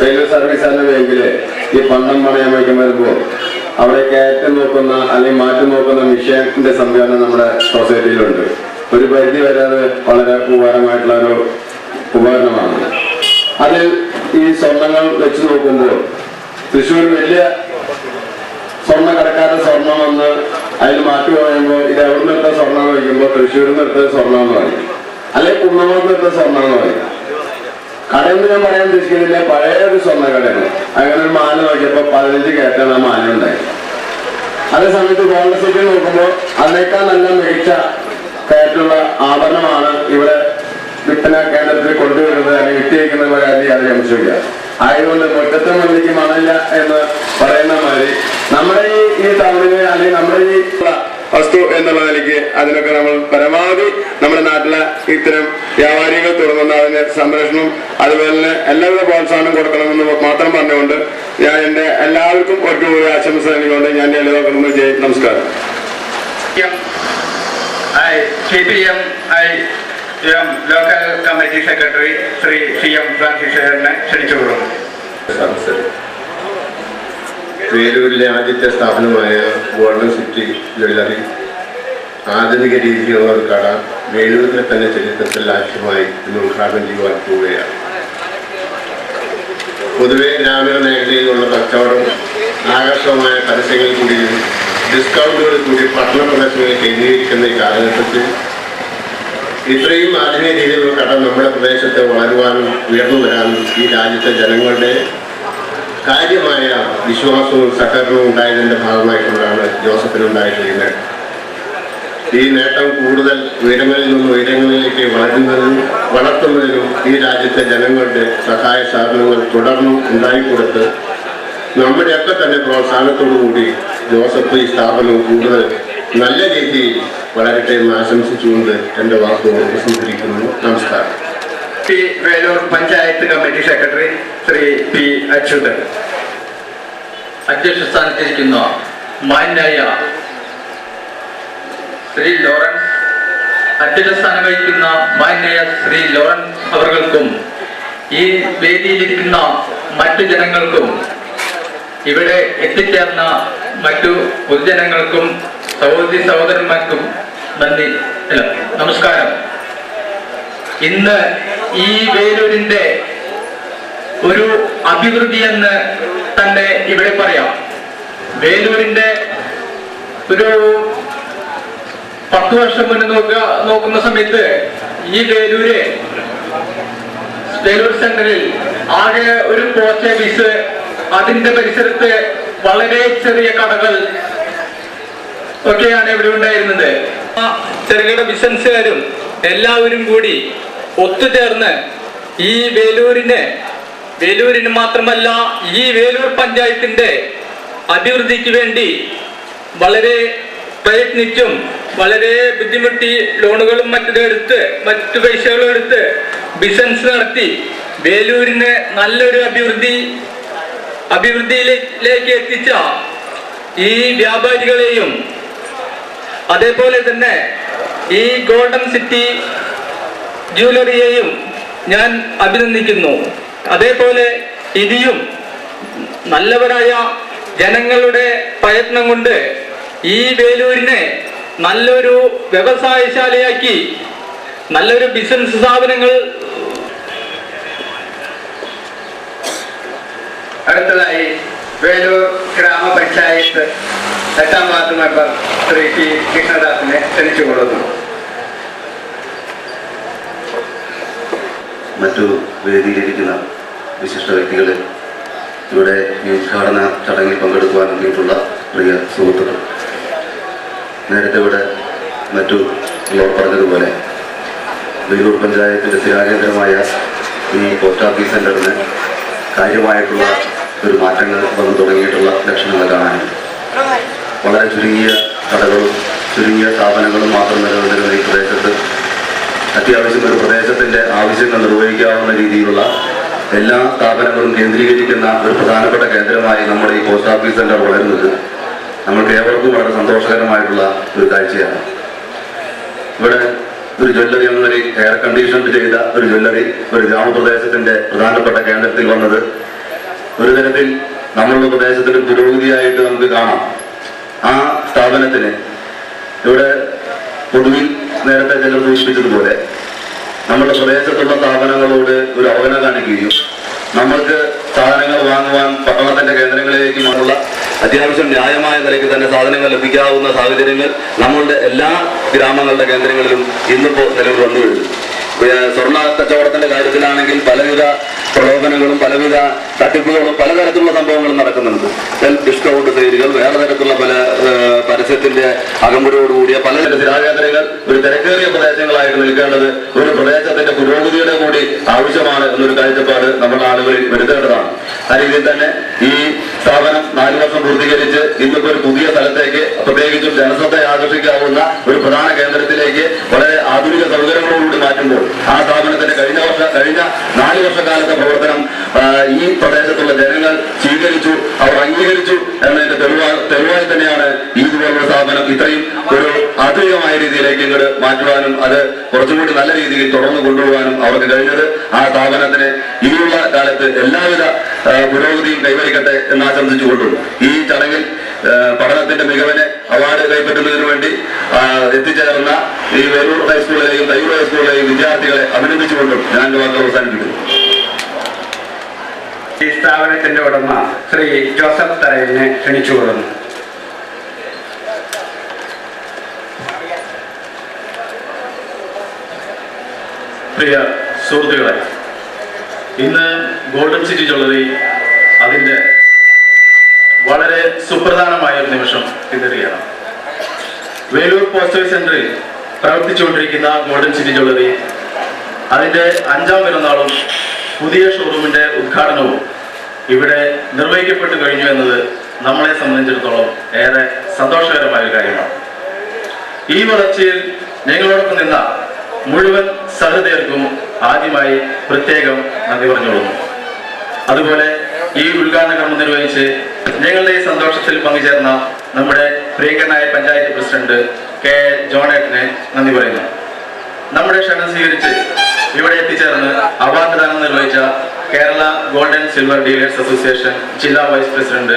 റെയിൽവേ സർവീസ് എന്ന ബാങ്കില് ഈ പണം പണയം വയ്ക്കാൻ വരുമ്പോൾ അവിടെ കയറ്റം നോക്കുന്ന അല്ലെങ്കിൽ മാറ്റി നോക്കുന്ന മിഷന്റെ സംവിധാനം നമ്മുടെ സൊസൈറ്റിയിലുണ്ട്. ഒരു പരിധി വരെ അത് വളരെ ഉപകാരമായിട്ടുള്ള ഒരു ഉപകരണമാണ്. അതിൽ ഈ സ്വർണ്ണങ്ങൾ വെച്ച് നോക്കുമ്പോൾ തൃശ്ശൂർ വലിയ സ്വർണ്ണക്കടക്കാരൻ സ്വർണം വന്ന് അതിന് മാറ്റി പറയുമ്പോൾ ഇത് എവിടെ നിന്ന് എടുത്ത സ്വർണ്ണം എന്ന് ചോദിക്കുമ്പോൾ തൃശ്ശൂരിൽ നിന്ന് എടുത്ത സ്വർണ്ണം എന്ന് പറയും, അല്ലെങ്കിൽ കുന്നമംഗലത്ത് എടുത്ത സ്വർണ്ണം എന്ന് പറയും. കടയെന്ന് ഞാൻ പറയാൻ ഉദ്ദേശിക്കുന്നില്ല, പഴയ ഒരു സ്വർണ്ണ കടയാണ്. അങ്ങനെ ഒരു മാല നോക്കിയപ്പോൾ 15 കയറ്റാണ് ആ മാല ഉണ്ടായത്. അതേ സമയത്ത് ഗോൾഡ് സിറ്റി നോക്കുമ്പോൾ അതിനേക്കാൾ നല്ല മികച്ച കയറ്റുള്ള ആഭരണമാണ് ഇവിടെ വിൽപ്പന കേന്ദ്രത്തിൽ കൊണ്ടുവരുന്നത് അല്ലെങ്കിൽ വിറ്റഴിക്കുന്ന കാര്യം അത് സംശയിക്കുക. ആയതുകൊണ്ട് മുറ്റത്തെ മുന്നിലേക്ക് മണല്ല എന്ന് പറയുന്ന മാതിരി നമ്മുടെ ഈ ടൗണിന് അല്ലെങ്കിൽ നമ്മുടെ ഈ വസ്തു എന്നുള്ള നിലയ്ക്ക് അതിനൊക്കെ നമ്മൾ പരമാവധി നമ്മുടെ നാട്ടിലെ ഇത്തരം വ്യാപാരികൾ തുടങ്ങുന്ന അതിന് സംരക്ഷണം അതുപോലെ തന്നെ എല്ലാവിധ പ്രോത്സാഹനം കൊടുക്കണമെന്ന് മാത്രം പറഞ്ഞുകൊണ്ട് ഞാൻ എൻ്റെ എല്ലാവർക്കും ഒരു ആശംസ നൽകിക്കൊണ്ട് ഞാൻ ലളിതമാക്കുന്നു. ജയ് നമസ്കാരം. Local committee secretary Shri CM Francis ക്ഷണിച്ചുകൊള്ളുന്നു. വേലൂരിലെ ആദ്യത്തെ സ്ഥാപനമായ ഗോൾഡൻ സിറ്റി ജ്വല്ലറി ആധുനിക രീതിയിലുള്ള ഒരു കട വേലൂരിലെ തന്നെ ചരിത്രത്തിൽ ആദ്യമായി ഇന്ന് ഉദ്ഘാടനം ചെയ്യുവാൻ പോവുകയാണ്. പൊതുവെ ഗ്രാമീണ മേഖലയിലുള്ള കച്ചവടം ആകർഷകമായ പരസ്യങ്ങളിൽ കൂടിയും ഡിസ്കൗണ്ടുകളിൽ കൂടി പട്ടണ പ്രദേശങ്ങളിൽ കേന്ദ്രീകരിക്കുന്ന ഈ കാലഘട്ടത്തിൽ ഇത്രയും ആധുനിക രീതിയിലുള്ള കട നമ്മുടെ പ്രദേശത്ത് വളരുവാനും ഉയർന്നു വരാനും ഈ രാജ്യത്തെ ജനങ്ങളുടെ കാര്യമായ വിശ്വാസവും സഹകരണവും ഉണ്ടായതിൻ്റെ ഭാഗമായിട്ടുള്ളതാണ് ജോസഫിനുണ്ടായിട്ടുള്ള ഈ നേട്ടം കൂടുതൽ ഉയരങ്ങളിൽ നിന്ന് ഉയരങ്ങളിലേക്ക് വളർത്തുന്നതിനും ഈ രാജ്യത്തെ ജനങ്ങളുടെ സഹായ സഹകരണങ്ങൾ തുടർന്നും ഉണ്ടായിക്കൊടുത്ത് നമ്മുടെയൊക്കെ തന്നെ പ്രോത്സാഹനത്തോടുകൂടി ജോസഫ് ഈ സ്ഥാപനം കൂടുതൽ നല്ല രീതിയിൽ വളരട്ടെ എന്ന് ആശംസിച്ചുകൊണ്ട് എൻ്റെ വാക്കുകൾ ഉപസംഹരിക്കുന്നു. നമസ്കാരം. Velur panchayat committee secretary Shri P. Achuthan. അധ്യക്ഷ സ്ഥാനത്തിരിക്കുന്ന മാന്യായ ശ്രീ ലോറൻസ്, അധ്യക്ഷ സ്ഥാനം വഹിക്കുന്ന മാന്യായ ശ്രീ ലോറൻസ് അവർക്കും ഈ വേദിയിലിരിക്കുന്ന മറ്റു ജനങ്ങൾക്കും ഇവിടെ എത്തിച്ചേർന്ന മറ്റു പൊതുജനങ്ങൾക്കും സഹോദരി സഹോദരന്മാർക്കും നന്ദി, നമസ്കാരം. ഇന്ന് ഈ വേലൂരിന്റെ ഒരു അഭിവൃദ്ധി എന്ന് തന്നെ ഇവിടെ പറയാം. വേലൂരിന്റെ ഒരു 10 വർഷം മുന്നേ നോക്കുന്ന സമയത്ത് ഈ വേലൂർ സെന്ററിൽ ആകെ ഒരു പോസ്റ്റ് ഓഫീസ്, അതിന്റെ പരിസരത്ത് വളരെ ചെറിയ കടകൾ ഒക്കെയാണ് ഇവിടെ ഉണ്ടായിരുന്നത്. ചെറുകിട ബിസിനസ്സുകാരും എല്ലാവരും കൂടി ഒത്തുചേർന്ന് ഈ വേലൂരിന് മാത്രമല്ല ഈ വേലൂർ പഞ്ചായത്തിന്റെ അഭിവൃദ്ധിക്ക് വേണ്ടി വളരെ പ്രയത്നിച്ചും വളരെ ബുദ്ധിമുട്ടി ലോണുകളും മറ്റു പൈസകളും എടുത്ത് ബിസിനസ് നടത്തി വേലൂരിനെ നല്ലൊരു അഭിവൃദ്ധിയിലേക്ക് എത്തിച്ച ഈ വ്യാപാരികളെയും അതേപോലെ തന്നെ ഈ ഗോൾഡൻ സിറ്റി ജ്വല്ലറിയെയും ഞാൻ അഭിനന്ദിക്കുന്നു. അതേപോലെ ഇനിയും നല്ലവരായ ജനങ്ങളുടെ പ്രയത്നം കൊണ്ട് ഈ വേലൂരിനെ നല്ലൊരു വ്യവസായശാലയാക്കി നല്ലൊരു ബിസിനസ് സ്ഥാപനങ്ങൾ. അടുത്തതായി വേലൂർ ഗ്രാമപഞ്ചായത്ത് 8ാം വാർഡ് മെമ്പർ ശ്രീ P. കൃഷ്ണദാസിനെ ക്ഷണിച്ചുകൊള്ളുന്നു. മറ്റു വേദിയിലിരിക്കുന്ന വിശിഷ്ട വ്യക്തികൾ, ഇവിടെ ഈ ഉദ്ഘാടന ചടങ്ങിൽ പങ്കെടുക്കുവാൻ വേണ്ടിയിട്ടുള്ള പ്രിയ സുഹൃത്തുക്കൾ, നേരത്തെ ഇവിടെ മറ്റു പറഞ്ഞതുപോലെ വേലൂർ പഞ്ചായത്തിൻ്റെ സ്ഥിരാകേന്ദ്രമായ ഈ പോസ്റ്റ് ഓഫീസ് സെൻ്ററിന് കാര്യമായിട്ടുള്ള ഒരു മാറ്റങ്ങൾ വന്നു തുടങ്ങിയിട്ടുള്ള ലക്ഷണങ്ങൾ കാണാനുണ്ട്. വളരെ ചുരുങ്ങിയ കടകളും ചുരുങ്ങിയ സ്ഥാപനങ്ങളും മാത്രം നിലനിന്നിരുന്ന ഈ പ്രദേശത്ത് അത്യാവശ്യം ഒരു പ്രദേശത്തിൻ്റെ ആവശ്യങ്ങൾ നിർവഹിക്കാവുന്ന രീതിയിലുള്ള എല്ലാ സ്ഥാപനങ്ങളും കേന്ദ്രീകരിക്കുന്ന ഒരു പ്രധാനപ്പെട്ട കേന്ദ്രമായി നമ്മുടെ ഈ പോസ്റ്റ് ഓഫീസ് സെൻ്റർ വളരുന്നത് നമ്മൾക്ക് ഏവർക്കും വളരെ സന്തോഷകരമായിട്ടുള്ള ഒരു കാഴ്ചയാണ്. ഇവിടെ ഒരു ജ്വല്ലറി എന്നൊരു എയർ കണ്ടീഷൻ ചെയ്ത ഒരു ജ്വല്ലറി ഒരു ഗ്രാമപ്രദേശത്തിൻ്റെ പ്രധാനപ്പെട്ട കേന്ദ്രത്തിൽ വന്നത് ഒരു തരത്തിൽ നമ്മളുടെ പ്രദേശത്തിൻ്റെ പുരോഗതിയായിട്ട് നമുക്ക് കാണാം. ആ സ്ഥാപനത്തിന് ഇവിടെ പൊതുവിൽ നേരത്തെ ചിലർ സൂചിപ്പിച്ചതുപോലെ നമ്മുടെ പ്രദേശത്തുള്ള സ്ഥാപനങ്ങളോട് ഒരു അവഗണന കാണിക്കുകയും നമ്മൾക്ക് സാധനങ്ങൾ വാങ്ങുവാൻ പട്ടണത്തിൻ്റെ കേന്ദ്രങ്ങളിലേക്ക് നമ്മളുള്ള അത്യാവശ്യം ന്യായമായ നിലയ്ക്ക് തന്നെ സാധനങ്ങൾ ലഭിക്കാവുന്ന സാഹചര്യങ്ങൾ നമ്മളുടെ എല്ലാ ഗ്രാമങ്ങളുടെ കേന്ദ്രങ്ങളിലും ഇന്നിപ്പോൾ നിലവിൽ വന്നു കഴിഞ്ഞു. സ്വർണ്ണ കച്ചവടത്തിന്റെ കാര്യത്തിലാണെങ്കിൽ പലവിധ പ്രലോഭനങ്ങളും പലവിധ തട്ടിപ്പുകളും പലതരത്തിലുള്ള സംഭവങ്ങളും നടക്കുന്നുണ്ട്. ഡിസ്കൗണ്ട് സെയിലുകൾ, വേറെ തരത്തിലുള്ള പല പരസ്യത്തിന്റെ അകമ്പടിയോടുകൂടിയ പല സ്ഥിരാകേന്ദ്രങ്ങൾ ഒരു തിരക്കേറിയ പ്രദേശങ്ങളായിട്ട് നിൽക്കേണ്ടത് ഒരു പ്രദേശത്തിന്റെ പുരോഗതിയുടെ കൂടി ആവശ്യമാണ് എന്നൊരു കാഴ്ചപ്പാട് നമ്മുടെ ആളുകളിൽ വരുത്തേണ്ടതാണ്. ആ രീതിയിൽ തന്നെ ഈ സ്ഥാപനം 4 വർഷം പൂർത്തീകരിച്ച് ഇന്നിപ്പോ ഒരു പുതിയ സ്ഥലത്തേക്ക്, പ്രത്യേകിച്ചും ജനശ്രദ്ധ ആകർഷിക്കാവുന്ന ഒരു പ്രധാന കേന്ദ്രത്തിലേക്ക് വളരെ ആധുനിക സൗകര്യങ്ങളോടുകൂടി മാറ്റുമ്പോൾ ആ സ്ഥാപനത്തിന്റെ കഴിഞ്ഞ 4 വർഷക്കാലത്തെ പ്രവർത്തനം ഈ പ്രദേശത്തുള്ള ജനങ്ങൾ സ്വീകരിച്ചു, അവർ അംഗീകരിച്ചു എന്നതിന്റെ തെളിവായി തന്നെയാണ് ഇതുപോലുള്ള സ്ഥാപനം ഇത്രയും ഒരു ആധുനികമായ രീതിയിലേക്ക് ഇങ്ങോട്ട് മാറ്റുവാനും അത് കുറച്ചുകൂടി നല്ല രീതിയിൽ തുടർന്ന് കൊണ്ടുപോകാനും അവർക്ക് കഴിഞ്ഞത്. ആ സ്ഥാപനത്തിന് ഇനിയുള്ള കാലത്ത് എല്ലാവിധ പുരോഗതിയും കൈവരിക്കട്ടെ എന്ന് ആശംസിച്ചുകൊണ്ടും ഈ ചടങ്ങിൽ പഠനത്തിന്റെ മികവിനെ അവാർഡ് കൈപ്പറ്റുന്നതിന് വേണ്ടി എത്തിച്ചേർന്ന ഈ വേലൂർ ഹൈസ്കൂളിലെയും തൈയൂർ ഹൈസ്കൂളിലെയും വിദ്യാർത്ഥികളെ അഭിനന്ദിച്ചുകൊണ്ടും ഞാൻ വാക്കുകൾ അവസാനിപ്പിക്കുന്നു. ഈ സ്ഥാപനത്തിന്റെ ഉടമ ശ്രീ ജോസഫ് തറയിലിനെ ക്ഷണിച്ചുകൊള്ളുന്നു. പ്രിയ സുഹൃത്തുക്കളെ, ഇന്ന് ഗോൾഡൻ സിറ്റി ജ്വല്ലറി അതിൻ്റെ വളരെ സുപ്രധാനമായ ഒരു നിമിഷം പിന്തുടരുകയാണ്. വേലൂർ പോസ്റ്റൽ സെന്ററിൽ പ്രവർത്തിച്ചുകൊണ്ടിരിക്കുന്ന ഗോൾഡൻ സിറ്റി ജ്വല്ലറി അതിൻ്റെ 5ാം പിറന്നാളും പുതിയ ഷോറൂമിൻ്റെ ഉദ്ഘാടനവും ഇവിടെ നിർവഹിക്കപ്പെട്ടു കഴിഞ്ഞു എന്നത് നമ്മളെ സംബന്ധിച്ചിടത്തോളം ഏറെ സന്തോഷകരമായ ഒരു കാര്യമാണ്. ഈ വളർച്ചയിൽ ഞങ്ങളോടൊപ്പം നിന്ന മുഴുവൻ സഹൃദയർക്കും ആദ്യമായി പ്രത്യേകം നന്ദി പറഞ്ഞുകൊള്ളുന്നു. അതുപോലെ ഈ ഉദ്ഘാടന കർമ്മം നിർവഹിച്ച് ഞങ്ങളുടെ ഈ സന്തോഷത്തിൽ പങ്കുചേർന്ന നമ്മുടെ പ്രിയങ്കരനായ പഞ്ചായത്ത് പ്രസിഡന്റ് കെ ജോണേട്ടനെ നന്ദി പറയുന്നു. നമ്മുടെ ക്ഷണം സ്വീകരിച്ച് ഇവിടെ എത്തിച്ചേർന്ന് അവാർഡ് ദാനം നിർവഹിച്ച Kerala golden silver dealers association ജില്ലാ vice president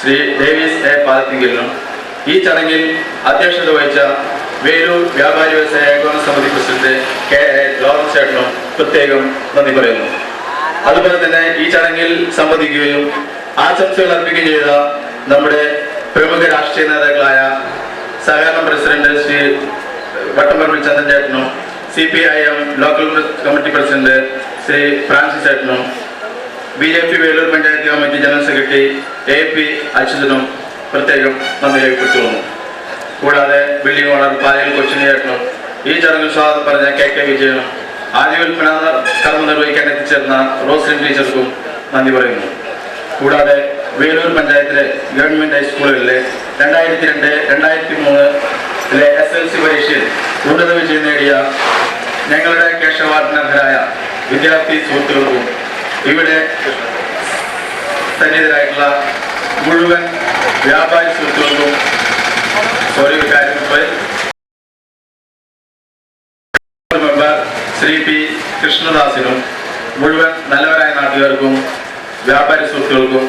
Shri Davis A പാലത്തിങ്കലിനും ഈ ചടങ്ങിൽ അധ്യക്ഷത വഹിച്ച വേലൂർ വ്യാപാരി വ്യവസായ ഏകോപന സമിതി പ്രസിഡന്റ് കെ എ ലോറൻസ് ചേട്ടനും പ്രത്യേകം നന്ദി പറയുന്നു. അതുപോലെ തന്നെ ഈ ചടങ്ങിൽ സംബന്ധിക്കുകയും ആശംസകൾ അർപ്പിക്കുകയും ചെയ്ത നമ്മുടെ പ്രമുഖ രാഷ്ട്രീയ നേതാക്കളായ സഹകരണ പ്രസിഡന്റ് ശ്രീ വട്ടംപറമ്പിൽ ചന്ദ്രൻ ചേട്ടനും CPIM local committee president Shri Francis ചേട്ടനും BJP Velur panchayat committee general secretary AP അച്യുതനും പ്രത്യേകം നന്ദി രേഖപ്പെടുത്തുന്നു. കൂടാതെ ബിൽഡിംഗ് ഓണർ പായൽ കൊച്ചിനി ചേട്ടനും ഈ ചടങ്ങിൽ സ്വാഗതം പറഞ്ഞ KK വിജയനും ആദ്യ വിൽപ്പന കർമ്മം നിർവഹിക്കാൻ എത്തിച്ചേർന്ന റോസ്ലിൻ ടീച്ചർക്കും നന്ദി പറയുന്നു. കൂടാതെ വേലൂർ പഞ്ചായത്തിലെ ഗവൺമെന്റ് ഹൈസ്കൂളുകളിലെ 2002-2003 SLC പരീക്ഷയിൽ ഉന്നത വിജയം നേടിയ ഞങ്ങളുടെ ക്യാഷ് അവാർഡിനർഹരായ വിദ്യാർത്ഥി സുഹൃത്തുക്കൾക്കും ഇവിടെ സന്നിഹിതരായിട്ടുള്ള മുഴുവൻ വ്യാപാരി സുഹൃത്തുക്കൾക്കും മെമ്പർ ശ്രീ P കൃഷ്ണദാസിനും മുഴുവൻ നല്ലവരായ നാട്ടുകാർക്കും വ്യാപാരി സുഹൃത്തുക്കൾക്കും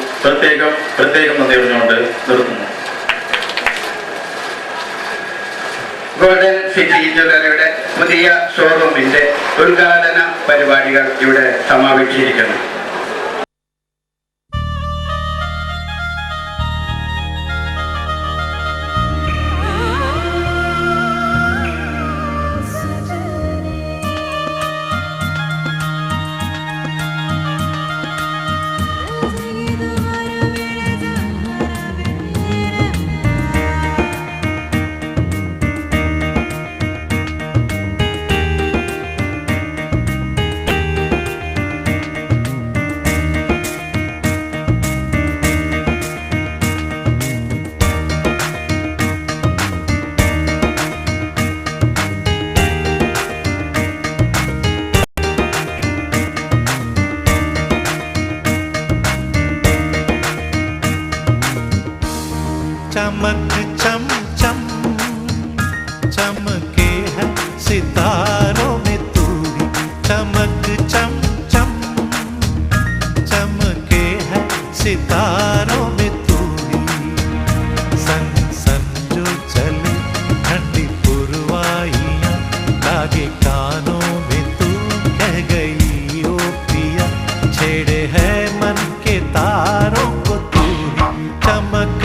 പ്രത്യേകം നന്ദി പറഞ്ഞുകൊണ്ട് നിർത്തുന്നു. ഗോൾഡൻ സിറ്റി ജ്വല്ലറിയുടെ പുതിയ ഷോറൂമിന്റെ ഉദ്ഘാടന പരിപാടികൾ ഇവിടെ സമാപിച്ചിരിക്കുന്നു. चमक चम चम चमके है सितारों में तू ही, चमक चम चम चमके है सितारों में तू ही। सन सन जो चले ठंडी पुरवाइयाँ, लागे कानों में तू कह गई ओ पिया, छेड़े है मन के तारों को तू ही। चमक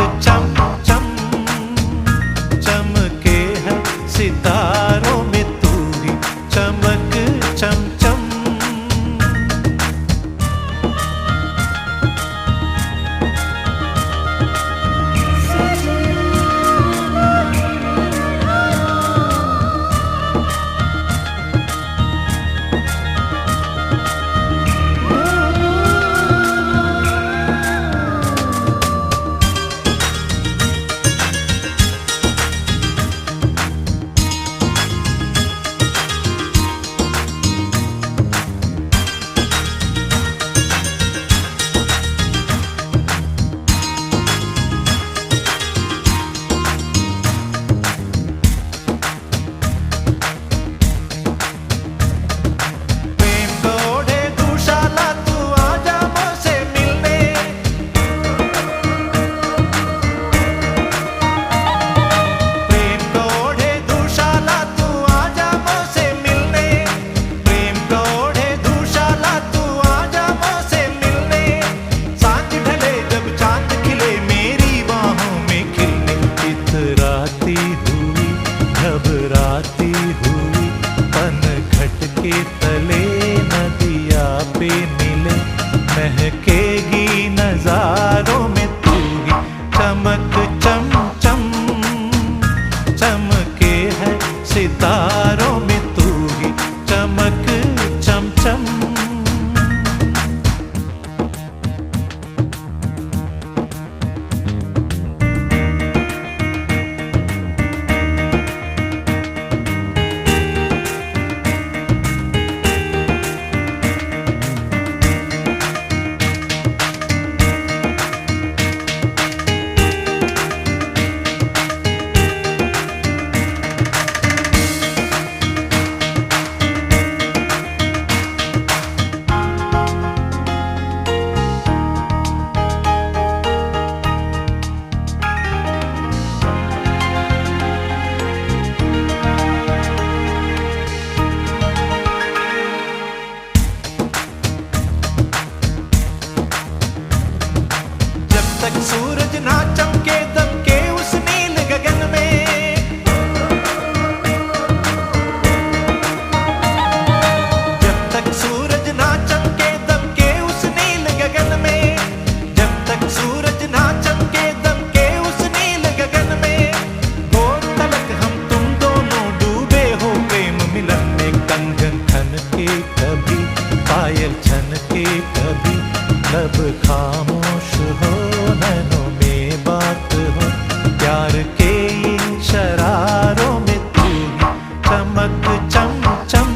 के तले नदिया पे मिले, महकेगी नजारों में तू ही। चमक चम चम चमके है सितारों में तू ही, चमक चम चम। सूरज ना चमके दमके उस नील गगन में, जब तक सूरज ना चमके दमके उस नील गगन में, जब तक सूरज ना चमके दमके उस नील गगन में, भोर तलक हम तुम दोनों डूबे हो प्रेम मिलन में। कंगन खन के कभी पायल छन के कभी, लब खामोश हो नैनों में बात हो, प्यार के इन शरारों में तू ही। चमक चम चम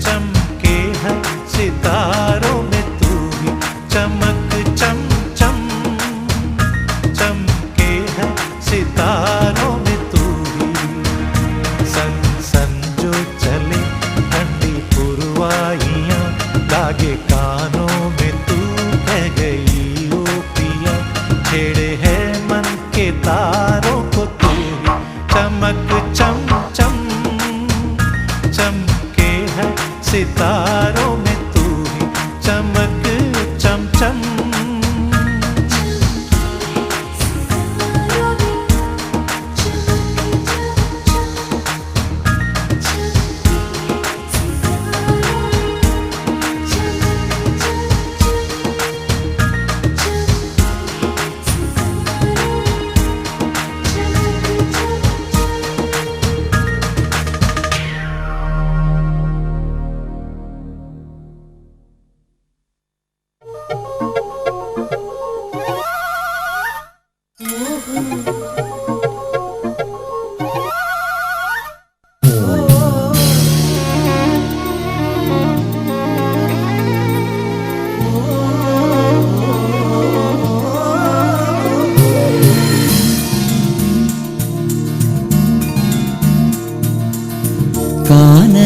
चमके है सितारों में तू ही, चमक चम चम चमके है सितारों में तू ही। सन सन जो चले ठंडी पुरवाइयाँ, लागे कानों में तू कह गई ओ पिया, छेड़े है मन के तारों को तू ही। चमक चम चम चमके है सितारों में तू ही, चमक चम चम।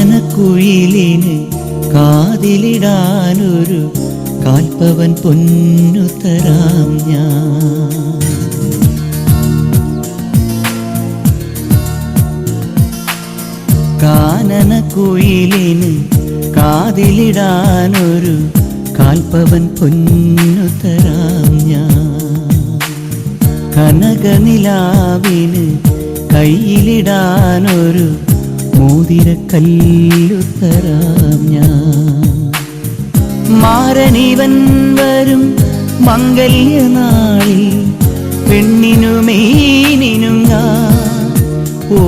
കാനനക്കുയിലിന് കാതിലിടാനൊരു കാൽപ്പവൻ പൊന്നു തരാം ഞാൻ. കാനനക്കുയിലിന് കാതിലിടാനൊരു കാൽപ്പവൻ പൊന്നു തരാം ഞാൻ. കനകനിലാവിന് കയ്യിലിടാനൊരു മോതിരക്കല്ലു തരാം ഞാൻ. മാരനിവൻ വരും മംഗല്യനാളിൽ പെണ്ണിനു മീനിനും ഞാൻ. ഓ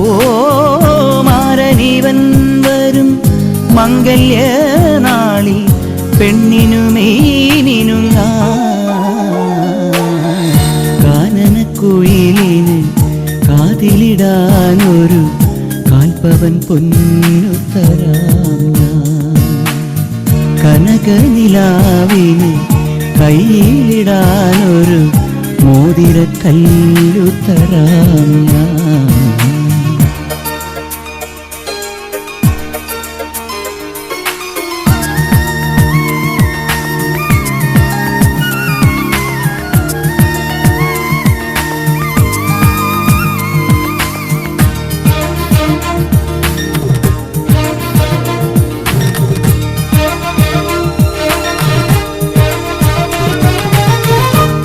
മാരനിവൻ വരും മംഗല്യനാളിൽ പെണ്ണിനു മീനിനും ഞാൻ. കാനനക്കുയിലിന് കാതിലിടാനൊരു കാൽപ്പവൻ പൊന്നു തരാം ഞാൻ. കനകനിലാവിന് കയ്യിലിടാനൊരു മോതിരക്കല്ലു തരാം ഞാൻ.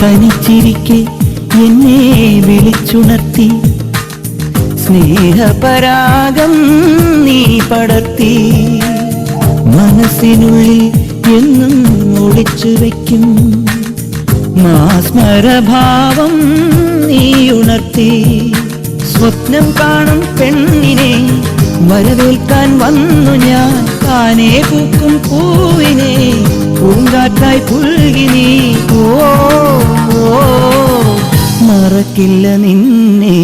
തനിച്ചിരിക്കെ എന്നെ വിളിച്ചുണർത്തി സ്നേഹപരാഗം നീ പടർത്തി മനസ്സിനുള്ളിൽ എന്നും ഒളിച്ചു വയ്ക്കും മാസ്മരഭാവം നീ ഉണർത്തി സ്വപ്നം കാണും പെണ്ണിനെ വരവേൽക്കാൻ വന്നു ഞാൻ താനേ പൂക്കും പൂവിനെ പൂങ്കാറ്റായി പുൽകി നീ ഓ മറക്കില്ല നിന്നെ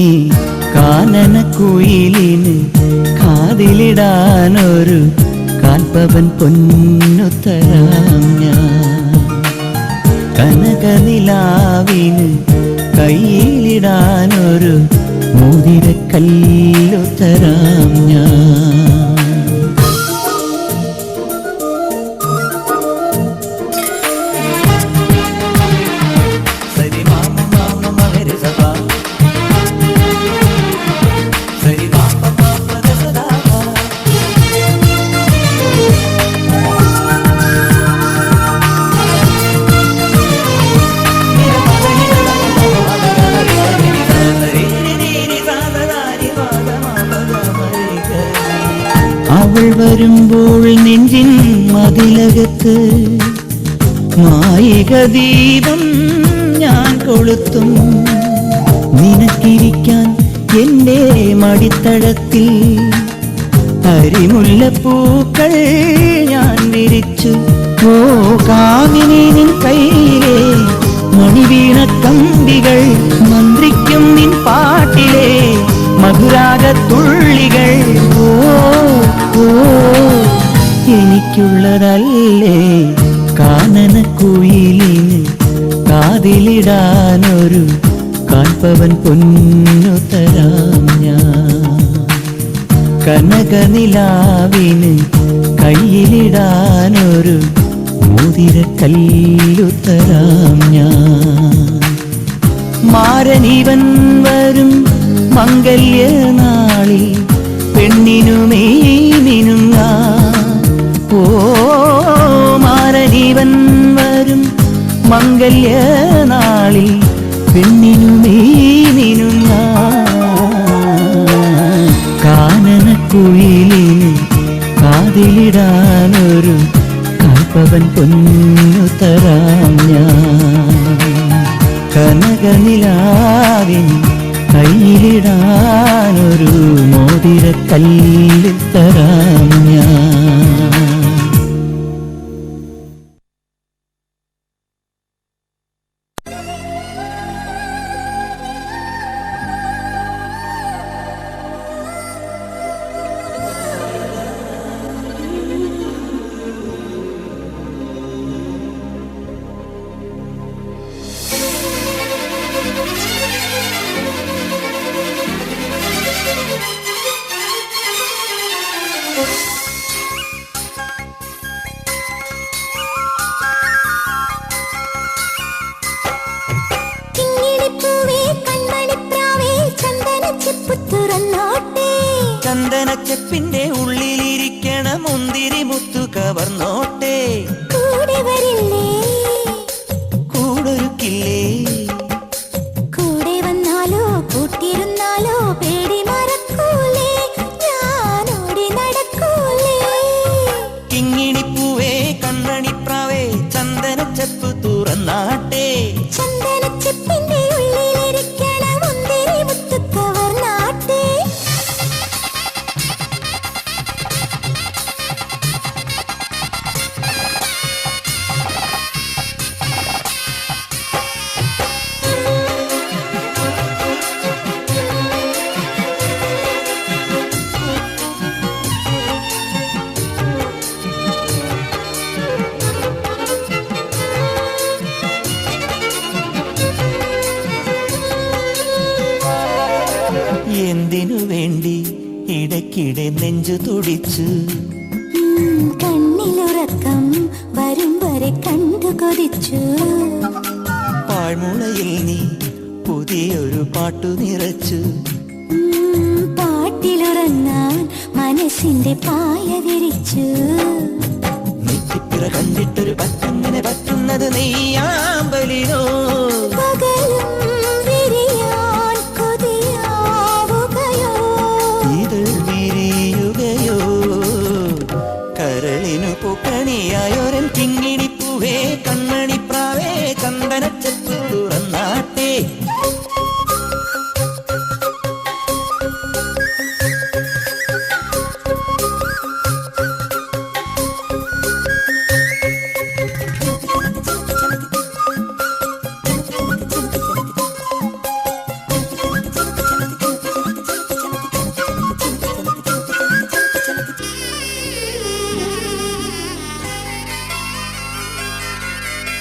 കാനനക്കുയിലിന് കാതിലിടാനൊരു കാൽപ്പവൻ പൊന്നുത്തരാം ഞാൻ കനകനിലാവിന് കയ്യിലിടാനൊരു മോതിരക്കല്ലുത്തരാം ഞാൻ അവൾ വരുമ്പോൾ നെഞ്ചിൻ മതിലകത്ത് മായിക ദീപം ഞാൻ കൊളുത്തും നിനക്കിരിക്കാൻ എൻ്റെ മടിത്തടത്തിൽ അരിമുല്ലപ്പൂക്കൾ ഞാൻ വിരിച്ചു ഓ കാമിനി നിൻ കയ്യിലെ മണിവീണ കമ്പികൾ മന്ത്രിക്കും നിൻ പാട്ടിലെ മധുരാഗത്തുള്ളികൾ ഓ ഓ എനിക്കുള്ളതല്ലേ കാനനക്കുയിലിന് കാതിലിടാനൊരു കാൽപ്പവൻ പൊന്നുത്തരാം ഞാൻ കനകനിലാവിന് കയ്യിലിടാനൊരു മോതിരക്കല്ലുത്തരാം ഞാൻ മാരനിവൻ വരും മംഗല്യനാളിൽ പെണ്ണിനുമേനിനും ഓ മാരനിവൻ വരും മംഗല്യനാളിൽ പെണ്ണിനുമേനിനും കാനനക്കുയിലിന് കാതിലിടാനൊരു കാൽപ്പവൻ പൊന്നുത്തരാം ഞാൻ കനകനിലാവിന് കയ്യിലിടാനൊരു മോതിരക്കല്ലുത്തരാം ഞാൻ ചന്ദനച്ചെപ്പിന്റെ ഉള്ളിലിരിക്കണ മുന്തിരി മുത്തു കവർന്നോട്ടെ കൂടെ വരില്ലേ കൂടൊരുക്കില്ലേ കൂടെ വന്നാലോ കൂട്ടിരുന്നാലോ പേടി മറക്കൂലേ ഞാനോടി നടക്കൂലേ കിങ്ങിണിപ്പൂവേ കണ്ണണിപ്രാവേ ചന്ദനച്ചെപ്പ് തുറന്നാട്ടെ ചന്ദനച്ചെപ്പിന്റെ ഉള്ളിലിരിക്കണ മുന്തിരി മുത്തു കവർന്നാട്ടെ എന്തിനു വേണ്ടി ഇടയ്ക്കിടെ നെഞ്ചു തുടിച്ചു കണ്ണിലുറക്കം വരും വരെ കണ്ടു കൊതിച്ചു പാഴ്മുളയിൽ നീ പുതിയൊരു പാട്ടു നിറച്ചു പാട്ടിലുറങ്ങാൻ മനസ്സിന്റെ പായ വിരിച്ചു നെറ്റിപ്പിറ കണ്ടിട്ടൊരു പറ്റങ്ങനെ പറ്റുന്നത് നെയ്യാമ്പലിനോ പകലും വിരിയാൻ കൊതിയാവുകയോ കിങ്ങിണിപ്പൂവേ കൺമണിപ്രാവേ ചന്ദനച്ചെപ്പ് തുറന്നാട്ടെ.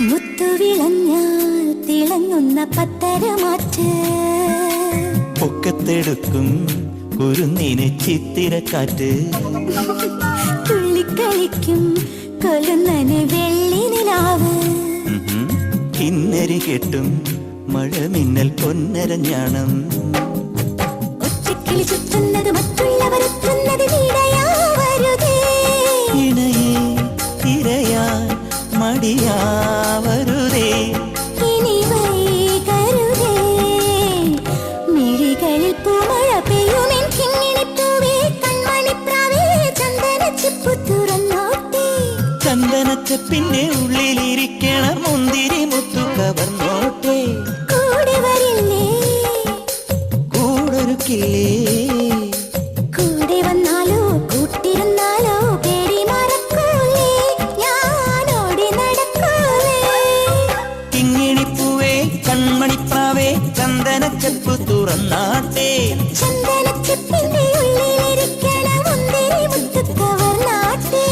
മുത്തുവിളഞ്ഞാൽ തിളങ്ങുന്ന പത്തരമാറ്റ് പൊക്കത്തെടുക്കും കുരുന്നിന് ചിത്തിരക്കാറ്റ്. തുള്ളിക്കളിക്കും കൊലുന്നന് വെള്ളി നിലാവ്. കിന്നരി കെട്ടും മഴമിന്നൽ പൊന്നരഞ്ഞാണം. ഒറ്റക്കിളി ചുറ്റുന്നത് മറ്റുള്ളവരെത്തുന്നത് ഇടയാവരുതേ. ഇണയെ ഇരയാൻ മടിയാവരുതേ. ഇനി വൈകരുതേ. മിഴികളിൽ പൂമഴ പെയ്യുമെൻ കിങ്ങിണിപ്പൂവേ കൺമണിപ്രാവേ ചന്ദനച്ചെപ്പു തുറന്നോട്ടെ. ചന്ദനച്ചെപ്പിന്റെ ഉള്ളിലിരിക്കണ മുന്തിരി മുത്തു കവർന്നോട്ടെ. കൂടെ വരില്ലേ കൂടൊരുക്കില്ലേ. കൂടെ വന്നാലോ കൂട്ടിരുന്നാലോ പേടി മറക്കൂലേ. ഞാനോടി നടക്കൂലേ. കിങ്ങിണിപ്പൂവേ കൺമണിപ്രാവേ ചന്ദനച്ചെപ്പ് തുറന്നാട്ടെ. ചന്ദനച്ചെപ്പിന്റെ ഉള്ളിലിരിക്കണ മുന്തിരി മുത്തു കവർന്നാട്ടെ.